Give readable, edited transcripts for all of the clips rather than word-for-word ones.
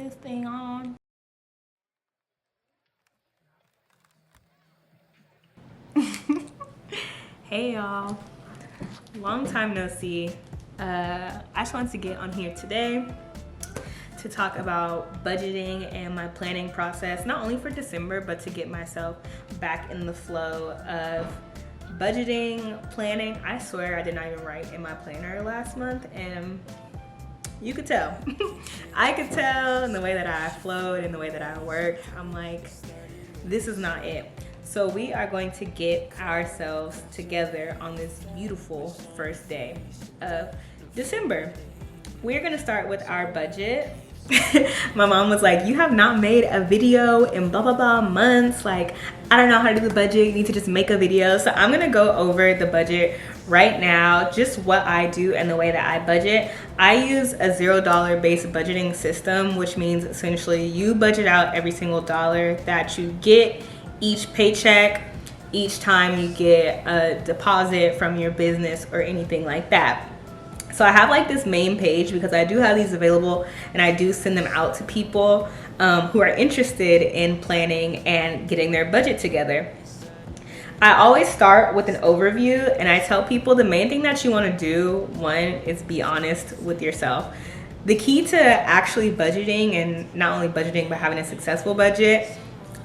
this thing on. Hey y'all, long time no see. I just wanted to get on here today to talk about budgeting and my planning process, not only for December, but to get myself back in the flow of budgeting, planning. I swear I did not even write in my planner last month, and you could tell. I could tell in the way that I flowed and the way that I worked. I'm like, this is not it. So we are going to get ourselves together on this beautiful first day of December. We're gonna start with our budget. My mom was like, you have not made a video in blah blah blah months. Like, I don't know how to do the budget. You need to just make a video. So I'm gonna go over the budget right now, just what I do and the way that I budget. I use a $0 based budgeting system, which means essentially you budget out every single dollar that you get each paycheck, each time you get a deposit from your business or anything like that. So I have like this main page because I do have these available, and I do send them out to people who are interested in planning and getting their budget together. I always start with an overview, and I tell people the main thing that you want to do, one, is be honest with yourself. The key to actually budgeting, and not only budgeting but having a successful budget,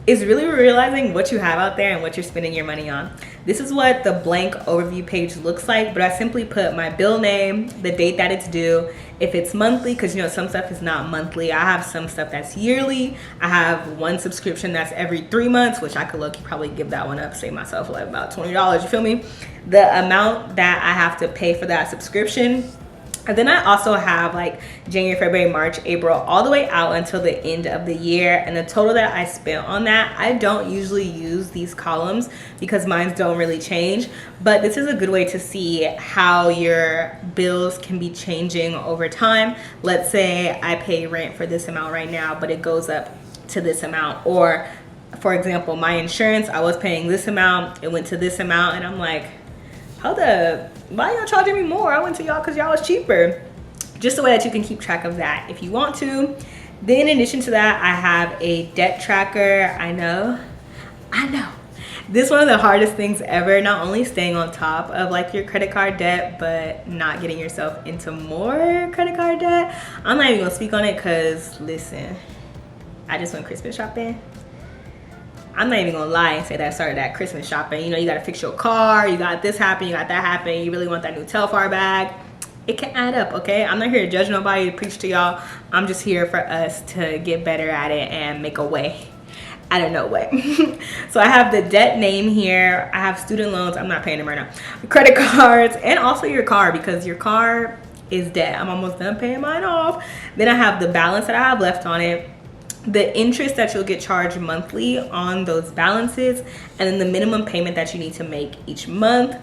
is really realizing what you have out there and what you're spending your money on. This is what the blank overview page looks like, but I simply put my bill name, the date that it's due, if it's monthly, because you know some stuff is not monthly. I have some stuff that's yearly. I have one subscription that's every 3 months, which I could probably give that one up, save myself like about $20, you feel me? The amount that I have to pay for that subscription. And then I also have like January, February, March, April, all the way out until the end of the year. And the total that I spent on that, I don't usually use these columns because mine don't really change. But this is a good way to see how your bills can be changing over time. Let's say I pay rent for this amount right now, but it goes up to this amount. Or for example, my insurance, I was paying this amount, it went to this amount, and I'm like, hold up, why y'all charging me more? I went to y'all because y'all was cheaper. Just a way that you can keep track of that if you want to. Then in addition to that, I have a debt tracker. I know. This is one of the hardest things ever, not only staying on top of like your credit card debt, but not getting yourself into more credit card debt. I'm not even gonna speak on it because listen, I just went Christmas shopping. I'm not even gonna lie and say that I started that Christmas shopping. You know, you gotta fix your car, you got this happen, you got that happen, you really want that new Telfar bag. It can add up, okay? I'm not here to judge nobody, to preach to y'all. I'm just here for us to get better at it and make a way out of no way. So I have the debt name here. I have student loans, I'm not paying them right now. Credit cards, and also your car, because your car is debt. I'm almost done paying mine off. Then I have the balance that I have left on it, the interest that you'll get charged monthly on those balances, and then the minimum payment that you need to make each month.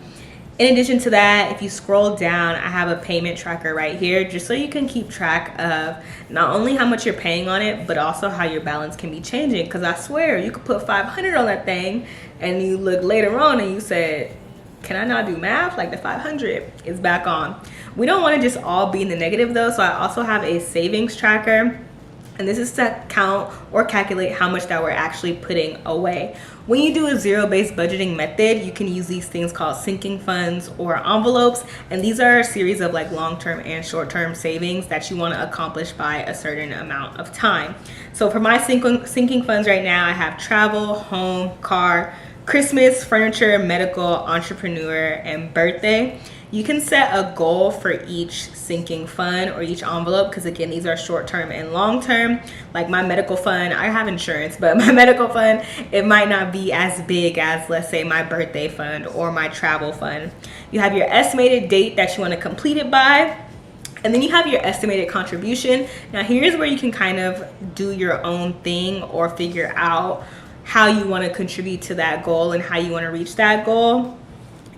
In addition to that, if you scroll down, I have a payment tracker right here, just so you can keep track of not only how much you're paying on it, but also how your balance can be changing. Because I swear, you could put 500 on that thing, and you look later on and you said, can I not do math? Like the 500 is back on. We don't want to just all be in the negative though, so I also have a savings tracker. And this is to count or calculate how much that we're actually putting away. When you do a zero-based budgeting method, you can use these things called sinking funds or envelopes. And these are a series of like long-term and short-term savings that you want to accomplish by a certain amount of time. So for my sinking funds right now, I have travel, home, car, Christmas, furniture, medical, entrepreneur, and birthday. You can set a goal for each sinking fund or each envelope, because again, these are short-term and long-term. Like my medical fund, I have insurance, but my medical fund, it might not be as big as, let's say, my birthday fund or my travel fund. You have your estimated date that you want to complete it by, and then you have your estimated contribution. Now here's where you can kind of do your own thing or figure out how you want to contribute to that goal and how you want to reach that goal.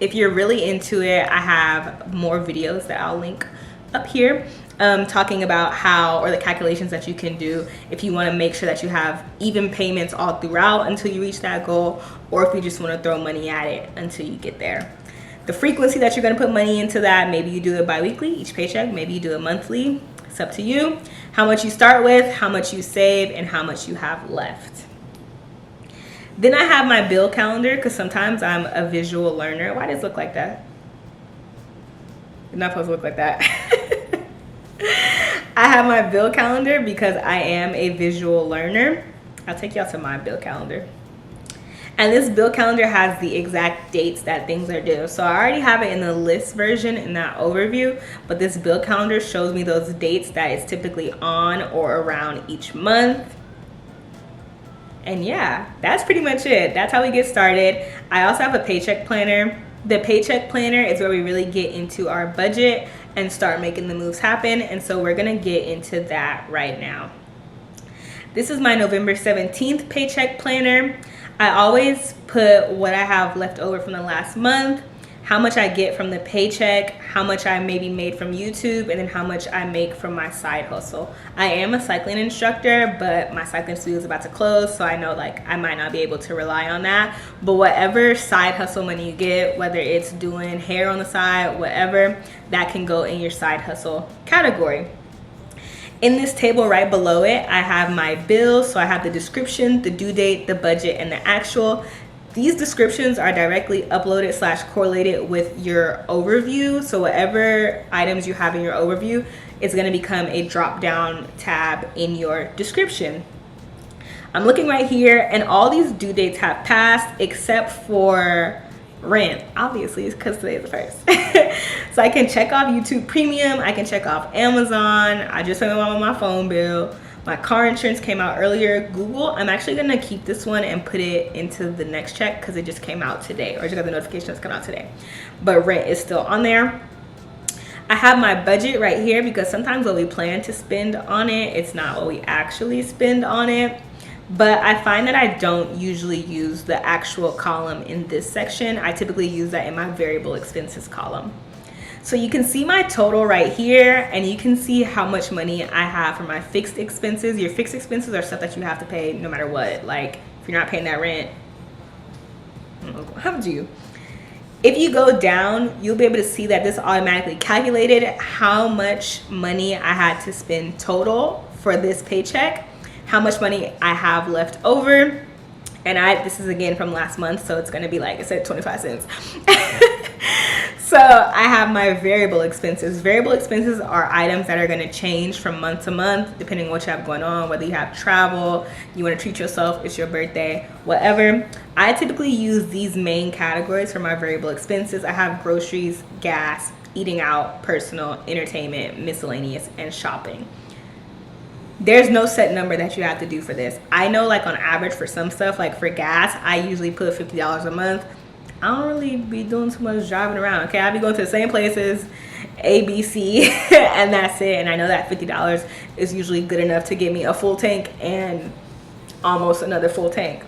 If you're really into it, I have more videos that I'll link up here talking about how, or the calculations that you can do if you want to make sure that you have even payments all throughout until you reach that goal, or if you just want to throw money at it until you get there. The frequency that you're going to put money into that, maybe you do it bi-weekly, each paycheck, maybe you do it monthly. It's up to you. How much you start with, how much you save, and how much you have left. Then I have my bill calendar because sometimes I'm a visual learner. Why does it look like that? It's not supposed to look like that. I have my bill calendar because I am a visual learner. I'll take y'all to my bill calendar. And this bill calendar has the exact dates that things are due. So I already have it in the list version in that overview, but this bill calendar shows me those dates that it's typically on or around each month. And yeah, that's pretty much it. That's how we get started. I also have a paycheck planner. The paycheck planner is where we really get into our budget and start making the moves happen. And so we're gonna get into that right now. This is my November 17th paycheck planner. I always put what I have left over from the last month, how much I get from the paycheck, how much I maybe made from YouTube, and then how much I make from my side hustle. I am a cycling instructor, but my cycling studio is about to close, so I know like I might not be able to rely on that. But whatever side hustle money you get, whether it's doing hair on the side, whatever, that can go in your side hustle category. In this table right below it, I have my bills. So I have the description, the due date, the budget, and the actual. These descriptions are directly uploaded / correlated with your overview. So whatever items you have in your overview is gonna become a drop-down tab in your description. I'm looking right here and all these due dates have passed except for rent, obviously, it's because today is the 1st. So I can check off YouTube Premium, I can check off Amazon, I just paid my phone bill, my car insurance came out earlier. Google, I'm actually gonna keep this one and put it into the next check because it just came out today, or just got the notification that's come out today. But rent is still on there. I have my budget right here because sometimes what we plan to spend on it, it's not what we actually spend on it. But I find that I don't usually use the actual column in this section. I typically use that in my variable expenses column. So you can see my total right here, and you can see how much money I have for my fixed expenses. Your fixed expenses are stuff that you have to pay no matter what. Like if you're not paying that rent, how would you? If you go down, you'll be able to see that this automatically calculated how much money I had to spend total for this paycheck, how much money I have left over. And this is again from last month, so it's gonna be like I said, 25 cents. So I have my variable expenses. Variable expenses are items that are gonna change from month to month, depending on what you have going on, whether you have travel, you wanna treat yourself, it's your birthday, whatever. I typically use these main categories for my variable expenses. I have groceries, gas, eating out, personal, entertainment, miscellaneous, and shopping. There's no set number that you have to do for this. I know like on average for some stuff, like for gas, I usually put $50 a month. I don't really be doing too much driving around, okay? I be going to the same places, A, B, C, and that's it. And I know that $50 is usually good enough to get me a full tank and almost another full tank.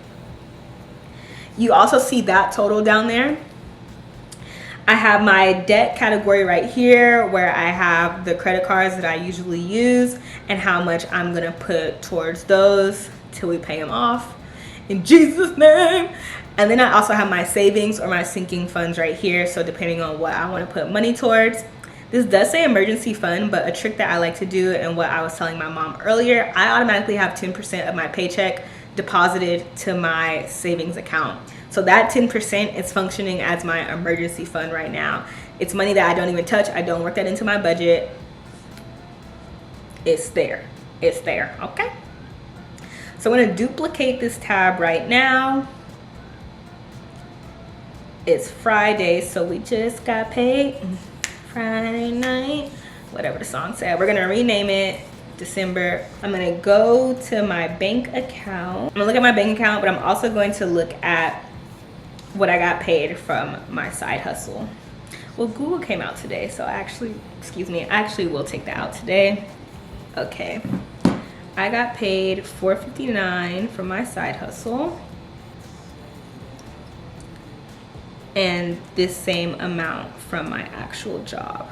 You also see that total down there. I have my debt category right here where I have the credit cards that I usually use and how much I'm gonna put towards those till we pay them off in Jesus' name. And then I also have my savings or my sinking funds right here. So depending on what I wanna put money towards. This does say emergency fund, but a trick that I like to do and what I was telling my mom earlier, I automatically have 10% of my paycheck deposited to my savings account. So that 10% is functioning as my emergency fund right now. It's money that I don't even touch. I don't work that into my budget. It's there. It's there, okay? So I'm gonna duplicate this tab right now. It's Friday, so we just got paid. Friday night, whatever the song said. We're gonna rename it December. I'm gonna go to my bank account. I'm gonna look at my bank account, but I'm also going to look at what I got paid from my side hustle. Well, Google came out today, so I actually will take that out today. Okay, I got paid $4.59 from my side hustle. And this same amount from my actual job.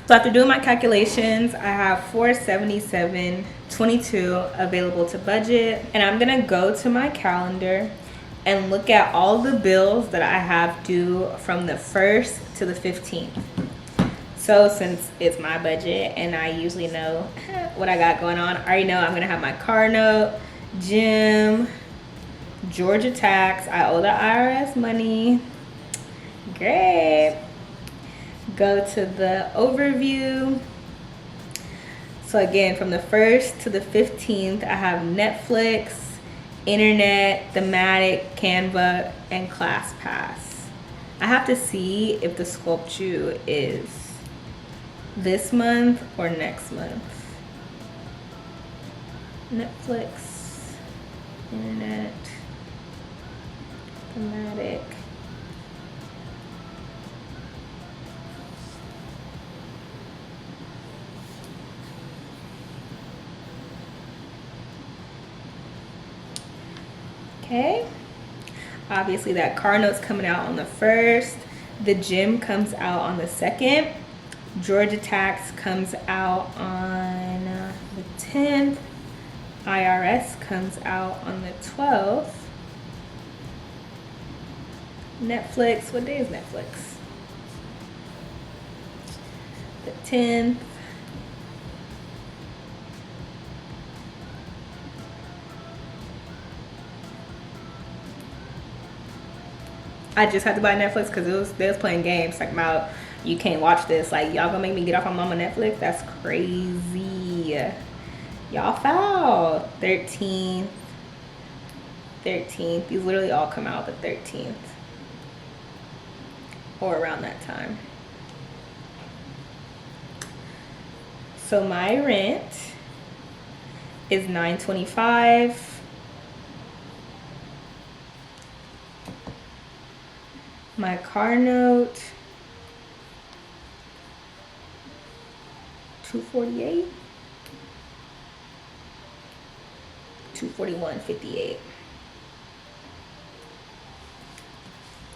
So after doing my calculations, I have $477.22 available to budget. And I'm gonna go to my calendar and look at all the bills that I have due from the 1st to the 15th. So since it's my budget and I usually know what I got going on, I already know I'm gonna have my car note, gym, Georgia tax. I owe the IRS money. Great. Go to the overview. So again, from the 1st to the 15th, I have Netflix, internet, thematic, Canva, and ClassPass. I have to see if the sculpture is this month or next month. Netflix, internet, thematic. Okay. Obviously that car note's coming out on the 1st. The gym comes out on the 2nd. Georgia tax comes out on the 10th. IRS comes out on the 12th. Netflix, what day is Netflix? The 10th. I just had to buy Netflix because they was playing games talking about you can't watch this. Like, y'all gonna make me get off on mama Netflix? That's crazy. Y'all foul. 13th. These literally all come out the 13th. Or around that time. So my rent is $925. My car note, $248, $241.58.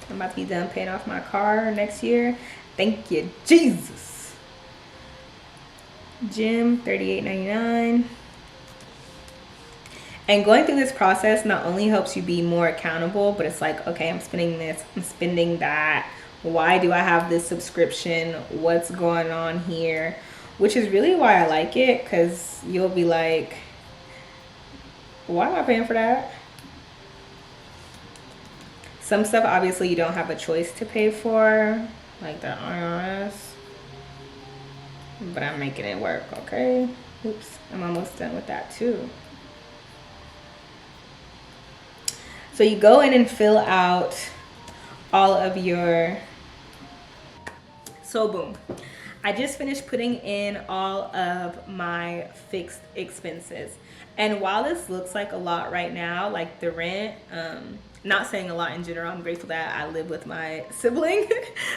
I'm about to be done paying off my car next year. Thank you, Jesus. Gym, $38.99. And going through this process not only helps you be more accountable, but it's like, okay, I'm spending this, I'm spending that. Why do I have this subscription? What's going on here? Which is really why I like it, because you'll be like, why am I paying for that? Some stuff, obviously, you don't have a choice to pay for, like the IRS. But I'm making it work, okay? Oops, I'm almost done with that too. So you go in and fill out all of your, so boom. I just finished putting in all of my fixed expenses. And while this looks like a lot right now, like the rent, not saying a lot in general, I'm grateful that I live with my sibling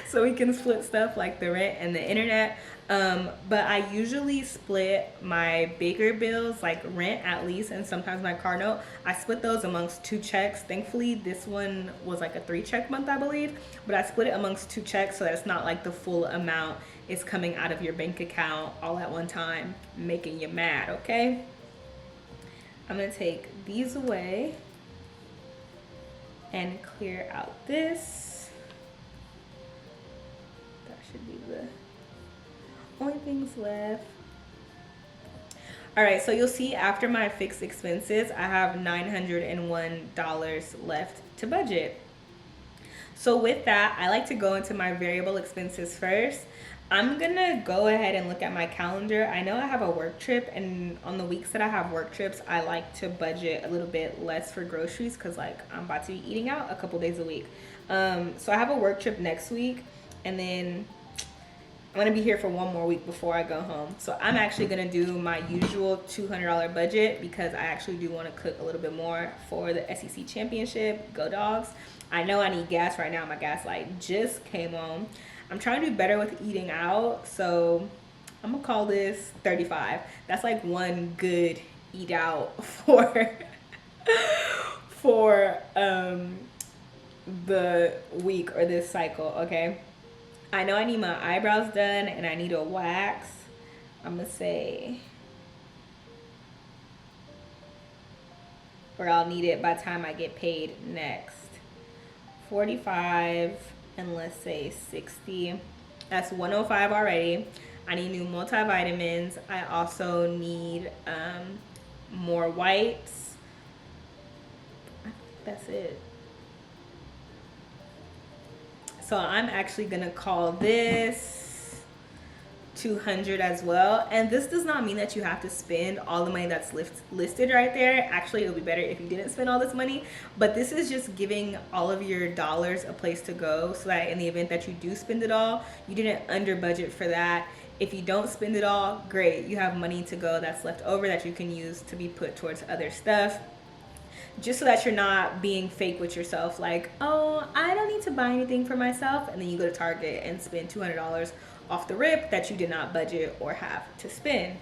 so we can split stuff like the rent and the internet. But I usually split my bigger bills, like rent at least, and sometimes my car note. I split those amongst 2 checks. Thankfully, this one was like a 3-check month, I believe. But I split it amongst 2 checks so that it's not like the full amount is coming out of your bank account all at one time, making you mad, okay? I'm gonna take these away and clear out this. That should be the only things left. All right, so you'll see after my fixed expenses, I have $901 left to budget. So with that, I like to go into my variable expenses first. I'm gonna go ahead and look at my calendar. I know I have a work trip, and on the weeks that I have work trips, I like to budget a little bit less for groceries because like I'm about to be eating out a couple days a week. So I have a work trip next week, and then I'm gonna be here for one more week before I go home. So I'm actually gonna do my usual $200 budget because I actually do wanna cook a little bit more for the SEC championship. Go Dogs. I know I need gas right now. My gas light just came on. I'm trying to do better with eating out, so I'm gonna call this 35. That's like one good eat out for the week or this cycle, okay? I know I need my eyebrows done and I need a wax. I'm gonna say or I'll need it by the time I get paid next. 45 and let's say 60. That's 105 already. I need new multivitamins. I also need more wipes. I think that's it. So I'm actually gonna call this 200 as well. And this does not mean that you have to spend all the money that's listed right there. Actually, it'll be better if you didn't spend all this money. But this is just giving all of your dollars a place to go, so that in the event that you do spend it all, you didn't under budget for that. If you don't spend it all, great. You have money to go that's left over that you can use to be put towards other stuff. Just so that you're not being fake with yourself, like, oh, I don't need to buy anything for myself, and then you go to Target and spend $200 off the rip that you did not budget or have to spend.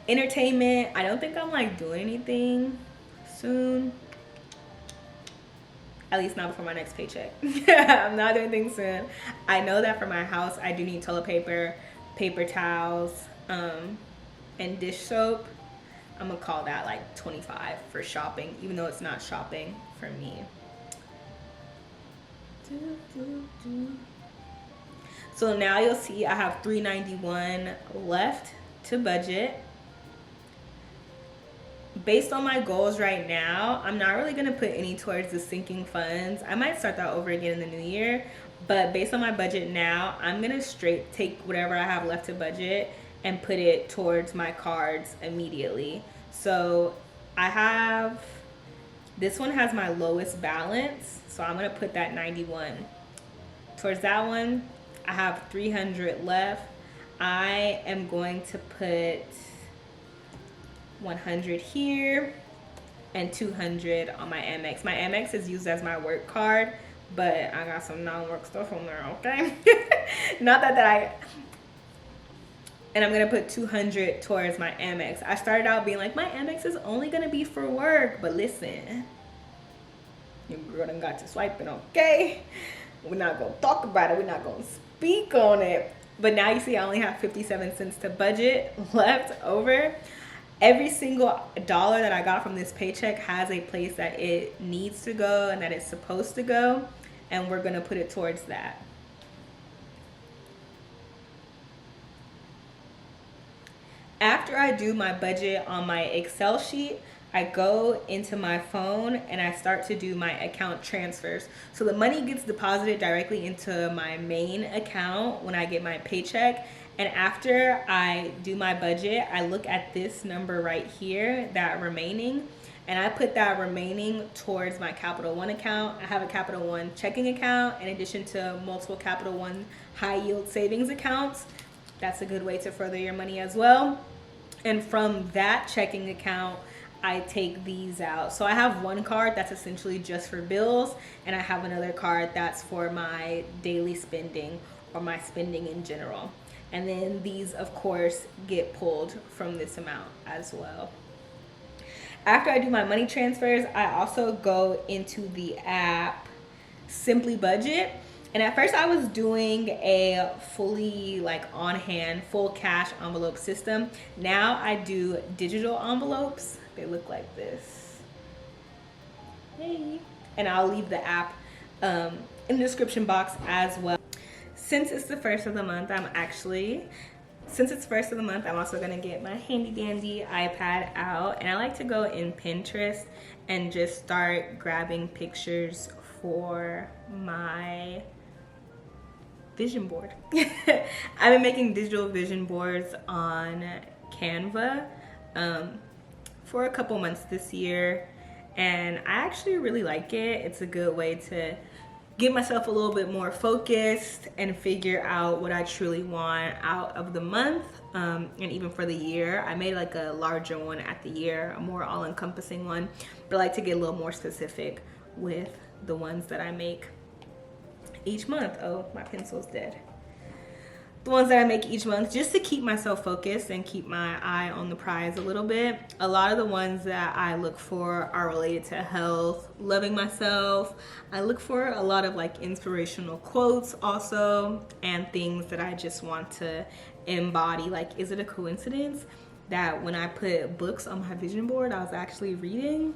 Entertainment, I don't think I'm like doing anything soon. At least not before my next paycheck. I'm not doing anything soon. I know that for my house, I do need toilet paper, paper towels, and dish soap. I'm gonna call that like 25 for shopping, even though it's not shopping for me. So now you'll see I have $391 left to budget. Based on my goals right now, I'm not really gonna put any towards the sinking funds. I might start that over again in the new year, but based on my budget now, I'm gonna straight take whatever I have left to budget and put it towards my cards immediately. So I have, this one has my lowest balance, so I'm gonna put that 91 towards that one. I have 300 left. I am going to put 100 here and 200 on my Amex. My Amex is used as my work card, but I got some non-work stuff on there, okay? Not that and I'm gonna put 200 towards my Amex. I started out being like, my Amex is only gonna be for work, but listen, your girl done got to swiping, okay? We're not gonna talk about it, we're not gonna speak on it. But now you see I only have 57 cents to budget left over. Every single dollar that I got from this paycheck has a place that it needs to go and that it's supposed to go, and we're gonna put it towards that. After I do my budget on my Excel sheet, I go into my phone and I start to do my account transfers. So the money gets deposited directly into my main account when I get my paycheck. And after I do my budget, I look at this number right here, that remaining, and I put that remaining towards my Capital One account. I have a Capital One checking account in addition to multiple Capital One high yield savings accounts. That's a good way to further your money as well. And from that checking account, I take these out. So I have one card that's essentially just for bills, and I have another card that's for my daily spending or my spending in general. And then these, of course, get pulled from this amount as well. After I do my money transfers, I also go into the app Simply Budget. And at first I was doing a fully like on hand, full cash envelope system. Now I do digital envelopes. They look like this. Hey. And I'll leave the app in the description box as well. Since it's the first of the month, I'm also gonna get my handy dandy iPad out, and I like to go in Pinterest and just start grabbing pictures for my vision board. I've been making digital vision boards on Canva for a couple months this year, and I actually really like it. It's a good way to get myself a little bit more focused and figure out what I truly want out of the month, and even for the year. I made like a larger one at the year, a more all-encompassing one, but I like to get a little more specific with the ones that I make each month. Oh, my pencil's dead. The ones that I make each month, just to keep myself focused and keep my eye on the prize a little bit. A lot of the ones that I look for are related to health, loving myself. I look for a lot of like inspirational quotes also, and things that I just want to embody. Like, is it a coincidence that when I put books on my vision board, I was actually reading?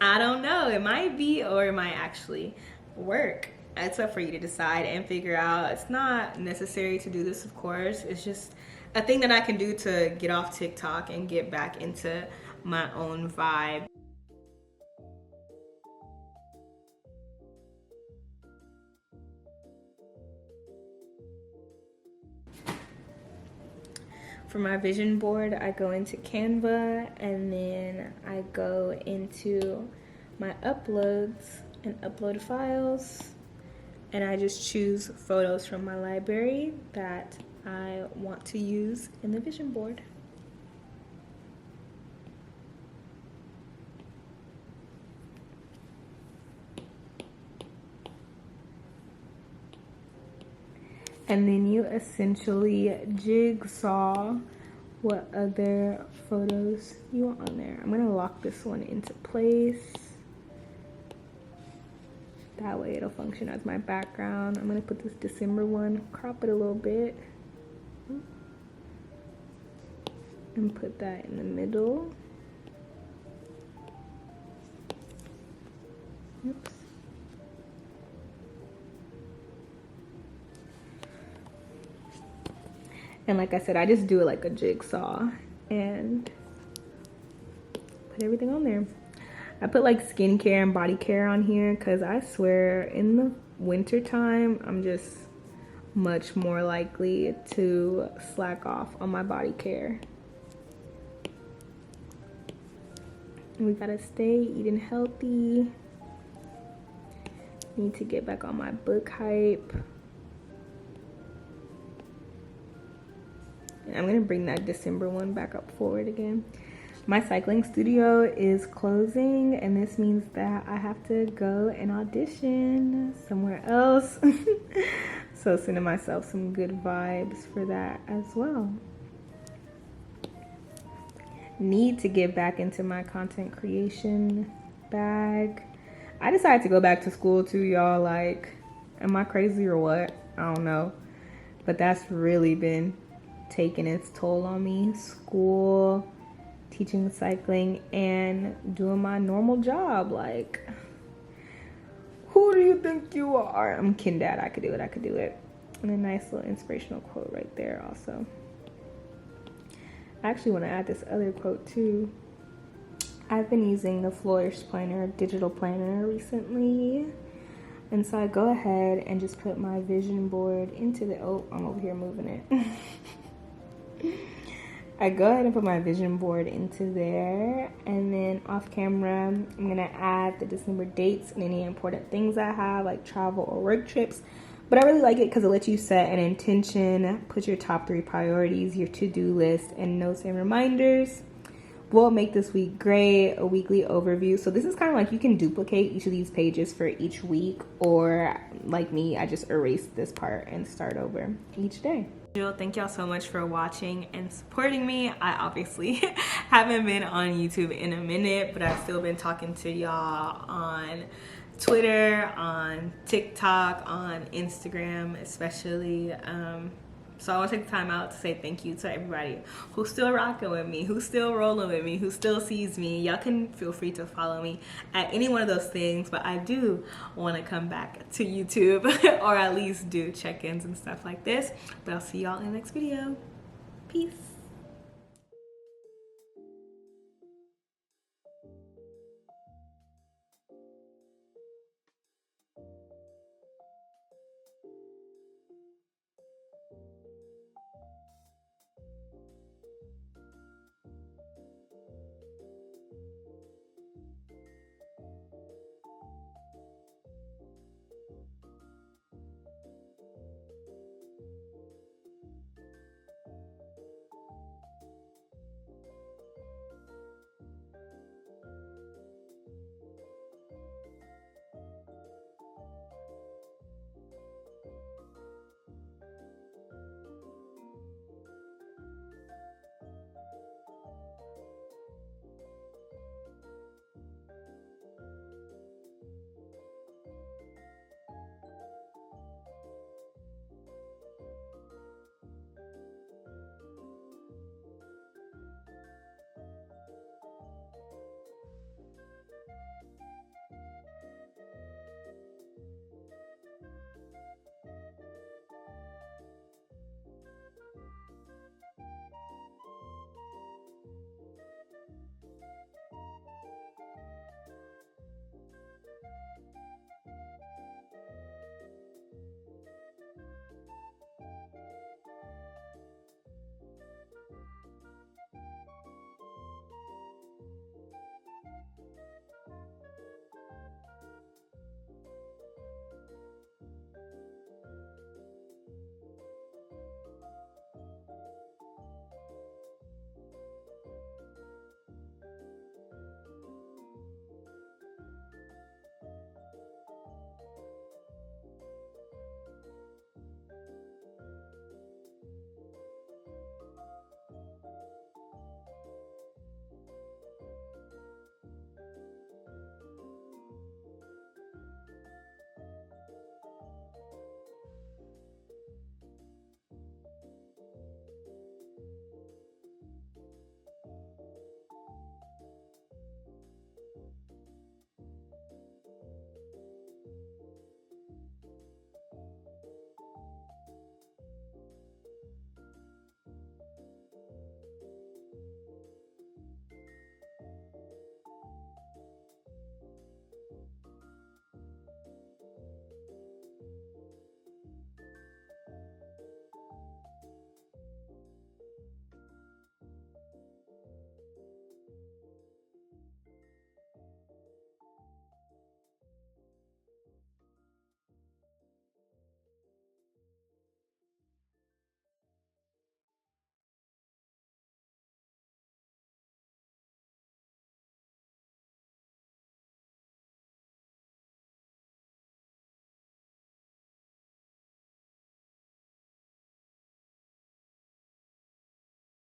I don't know. It might be or it might actually work. It's up for you to decide and figure out. It's not necessary to do this, of course. It's just a thing that I can do to get off TikTok and get back into my own vibe. For my vision board, I go into Canva and then I go into my uploads and upload files, and I just choose photos from my library that I want to use in the vision board. And then you essentially jigsaw what other photos you want on there. I'm gonna lock this one into place. That way it'll function as my background. I'm gonna put this December one, crop it a little bit, and put that in the middle. Oops. And like I said, I just do it like a jigsaw and put everything on there. I put like skincare and body care on here because I swear in the winter time, I'm just much more likely to slack off on my body care. And we gotta stay eating healthy. Need to get back on my book hype. I'm gonna bring that December one back up forward again. My cycling studio is closing, and this means that I have to go and audition somewhere else. So sending myself some good vibes for that as well. Need to get back into my content creation bag. I decided to go back to school too, y'all. Like, am I crazy or what? I don't know. But that's really been taking its toll on me. School, teaching cycling, and doing my normal job. Like, who do you think you are? I'm kidding, Dad. I could do it. I could do it. And a nice little inspirational quote right there also. I actually want to add this other quote too. I've been using the Flourish Planner digital planner recently. And so I go ahead and just put my vision board into the, oh, I'm over here moving it. I go ahead and put my vision board into there, and then off camera, I'm gonna add the December dates and any important things I have, like travel or work trips. But I really like it because it lets you set an intention, put your top 3 priorities, your to-do list, and notes and reminders. Will make this week great, a weekly overview. So this is kind of like you can duplicate each of these pages for each week, or like me, I just erase this part and start over each day. Thank y'all so much for watching and supporting me. I obviously haven't been on YouTube in a minute, but I've still been talking to y'all on Twitter, on TikTok, on Instagram especially. So I want to take the time out to say thank you to everybody who's still rocking with me, who's still rolling with me, who still sees me. Y'all can feel free to follow me at any one of those things, but I do want to come back to YouTube or at least do check-ins and stuff like this. But I'll see y'all in the next video. Peace.